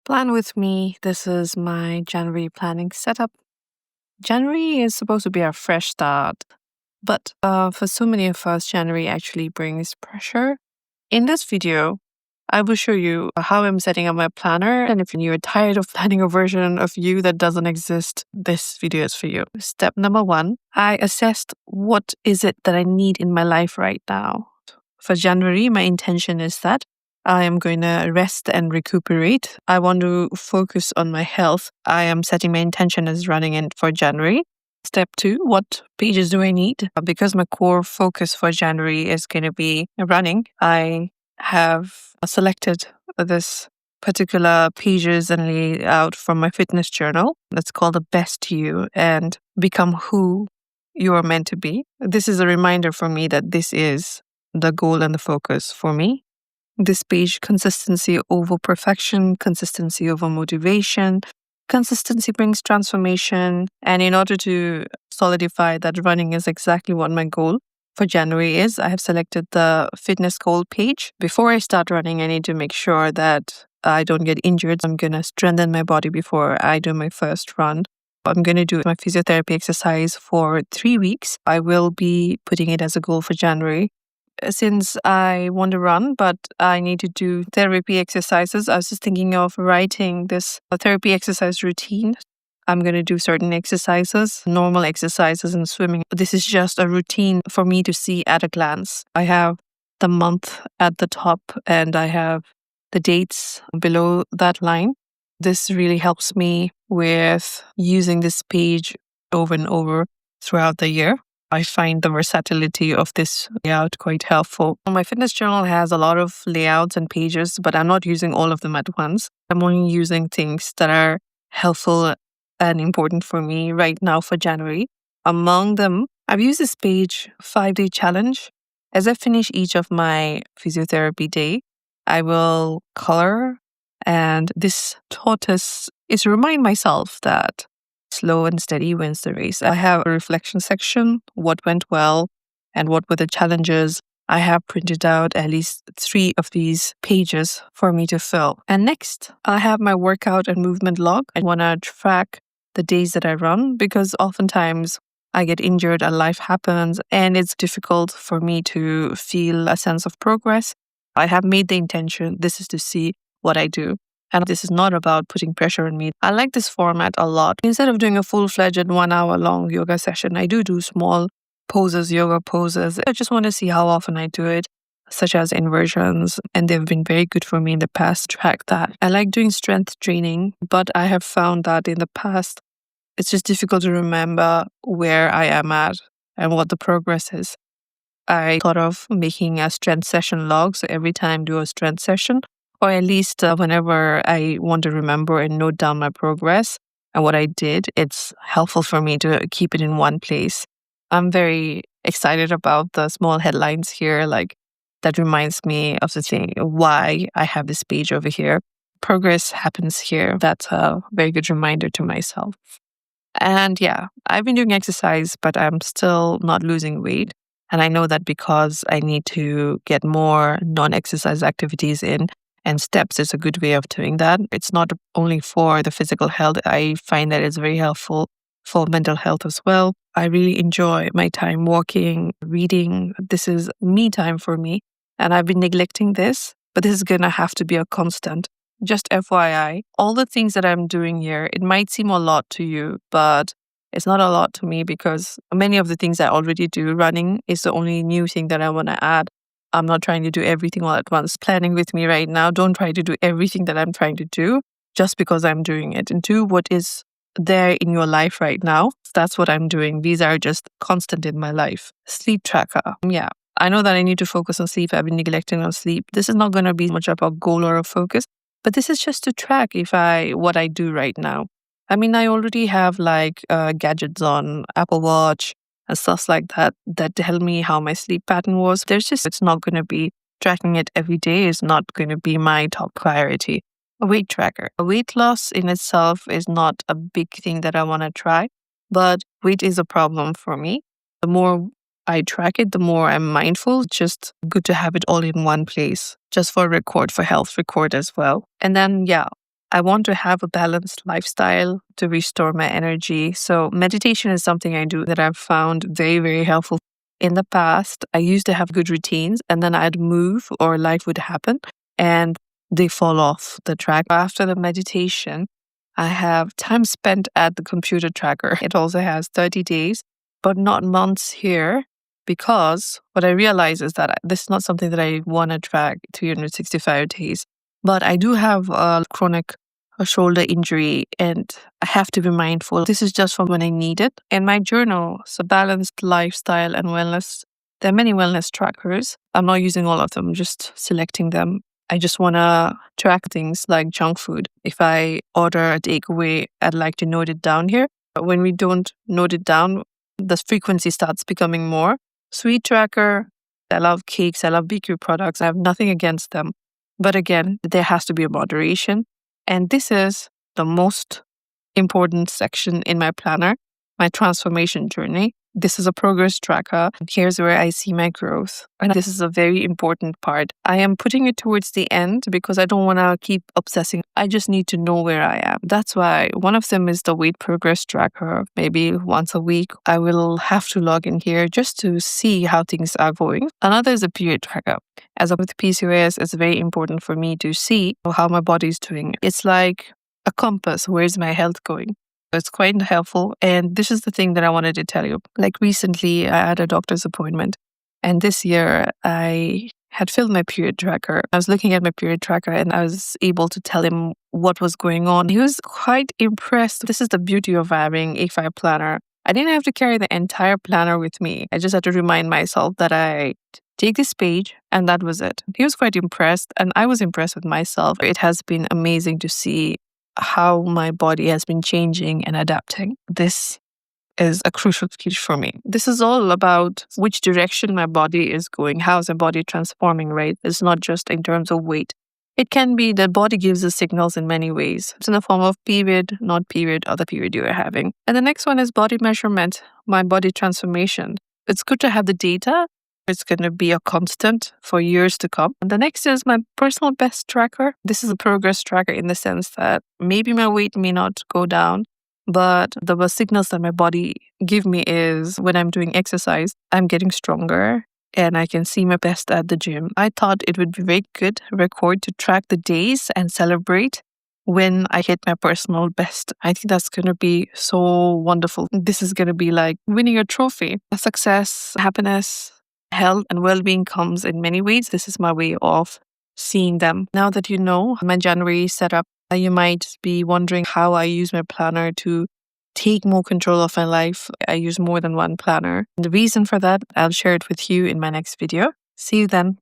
Plan with me. This is my January planning setup. January is supposed to be a fresh start, but for so many of us, January actually brings pressure. In this video, I will show you how I'm setting up my planner. And if you're tired of planning a version of you that doesn't exist, this video is for you. Step number 1, I assessed what is it that I need in my life right now. For January, my intention is that I am going to rest and recuperate. I want to focus on my health. I am setting my intention as running in for January. Step 2, what pages do I need? Because my core focus for January is going to be running, I have selected this particular pages and layout from my fitness journal. That's called the best you and become who you are meant to be. This is a reminder for me that this is the goal and the focus for me. This page, consistency over perfection, consistency over motivation. Consistency brings transformation. And in order to solidify that running is exactly what my goal for January is, I have selected the fitness goal page. Before I start running, I need to make sure that I don't get injured. I'm going to strengthen my body before I do my first run. I'm going to do my physiotherapy exercise for 3 weeks. I will be putting it as a goal for January. Since I want to run, but I need to do therapy exercises, I was just thinking of writing this therapy exercise routine. I'm going to do certain exercises, normal exercises and swimming. This is just a routine for me to see at a glance. I have the month at the top and I have the dates below that line. This really helps me with using this page over and over throughout the year. I find the versatility of this layout quite helpful. My fitness journal has a lot of layouts and pages, but I'm not using all of them at once. I'm only using things that are helpful and important for me right now for January. Among them, I've used this page 5-day challenge. As I finish each of my physiotherapy day, I will color, and this tortoise is to remind myself that slow and steady wins the race. I have a reflection section, what went well and what were the challenges. I have printed out at least 3 of these pages for me to fill. And next, I have my workout and movement log. I want to track the days that I run because oftentimes I get injured and life happens and it's difficult for me to feel a sense of progress. I have made the intention, this is to see what I do. And this is not about putting pressure on me. I like this format a lot. Instead of doing a full-fledged 1-hour-long yoga session, I do small poses, yoga poses. I just want to see how often I do it, such as inversions. And they've been very good for me in the past. Track that. I like doing strength training, but I have found that in the past, it's just difficult to remember where I am at and what the progress is. I thought of making a strength session log. So every time I do a strength session, or at least whenever I want to remember and note down my progress and what I did, it's helpful for me to keep it in one place. I'm very excited about the small headlines here, like that reminds me of the thing, why I have this page over here. Progress happens here. That's a very good reminder to myself. And yeah, I've been doing exercise, but I'm still not losing weight. And I know that because I need to get more non-exercise activities in, and steps is a good way of doing that. It's not only for the physical health. I find that it's very helpful for mental health as well. I really enjoy my time walking, reading. This is me time for me. And I've been neglecting this, but this is going to have to be a constant. Just FYI, all the things that I'm doing here, it might seem a lot to you, but it's not a lot to me because many of the things I already do, running is the only new thing that I want to add. I'm not trying to do everything all at once. Planning with me right now, don't try to do everything that I'm trying to do just because I'm doing it. And do what is there in your life right now. That's what I'm doing. These are just constant in my life. Sleep tracker. Yeah, I know that I need to focus on sleep. I've been neglecting on sleep. This is not going to be much of a goal or a focus, but this is just to track what I do right now. I mean, I already have gadgets on Apple Watch and stuff like that tell me how my sleep pattern was. It's not going to be tracking it every day is not going to be my top priority. A weight tracker. Weight loss in itself is not a big thing that I want to try, but weight is a problem for me. The more I track it, the more I'm mindful. It's just good to have it all in one place, just for health record as well. And then, I want to have a balanced lifestyle to restore my energy. So meditation is something I do that I've found very, very helpful. In the past, I used to have good routines and then I'd move or life would happen and they fall off the track. After the meditation, I have time spent at the computer tracker. It also has 30 days, but not months here, because what I realize is that this is not something that I want to track 365 days. But I do have a chronic shoulder injury and I have to be mindful. This is just from when I need it. In my journal, so balanced lifestyle and wellness, there are many wellness trackers. I'm not using all of them, just selecting them. I just want to track things like junk food. If I order a takeaway, I'd like to note it down here. But when we don't note it down, the frequency starts becoming more. Sweet tracker, I love cakes, I love bakery products. I have nothing against them. But again, there has to be a moderation. And this is the most important section in my planner, my transformation journey. This is a progress tracker. Here's where I see my growth. And this is a very important part. I am putting it towards the end because I don't want to keep obsessing. I just need to know where I am. That's why one of them is the weight progress tracker. Maybe once a week, I will have to log in here just to see how things are going. Another is a period tracker. As with PCOS, it's very important for me to see how my body is doing. It's like a compass. Where's my health going? It's quite helpful. And this is the thing that I wanted to tell you. Like recently, I had a doctor's appointment. And this year, I had filled my period tracker. I was looking at my period tracker and I was able to tell him what was going on. He was quite impressed. This is the beauty of having a 5 planner. I didn't have to carry the entire planner with me. I just had to remind myself that I take this page, and that was it. He was quite impressed, and I was impressed with myself. It has been amazing to see how my body has been changing and adapting. This is a crucial piece for me. This is all about which direction my body is going. How's my body transforming, right? It's not just in terms of weight. It can be the body gives us signals in many ways. It's in the form of period, not period, or the period you are having. And the next one is body measurement, my body transformation. It's good to have the data. It's going to be a constant for years to come. And the next is my personal best tracker. This is a progress tracker in the sense that maybe my weight may not go down, but the signals that my body give me is when I'm doing exercise, I'm getting stronger and I can see my best at the gym. I thought it would be very good record to track the days and celebrate when I hit my personal best. I think that's going to be so wonderful. This is going to be like winning a trophy. Success, happiness, health and well-being comes in many ways. This is my way of seeing them. Now that you know my January setup, you might be wondering how I use my planner to take more control of my life. I use more than one planner. And the reason for that, I'll share it with you in my next video. See you then.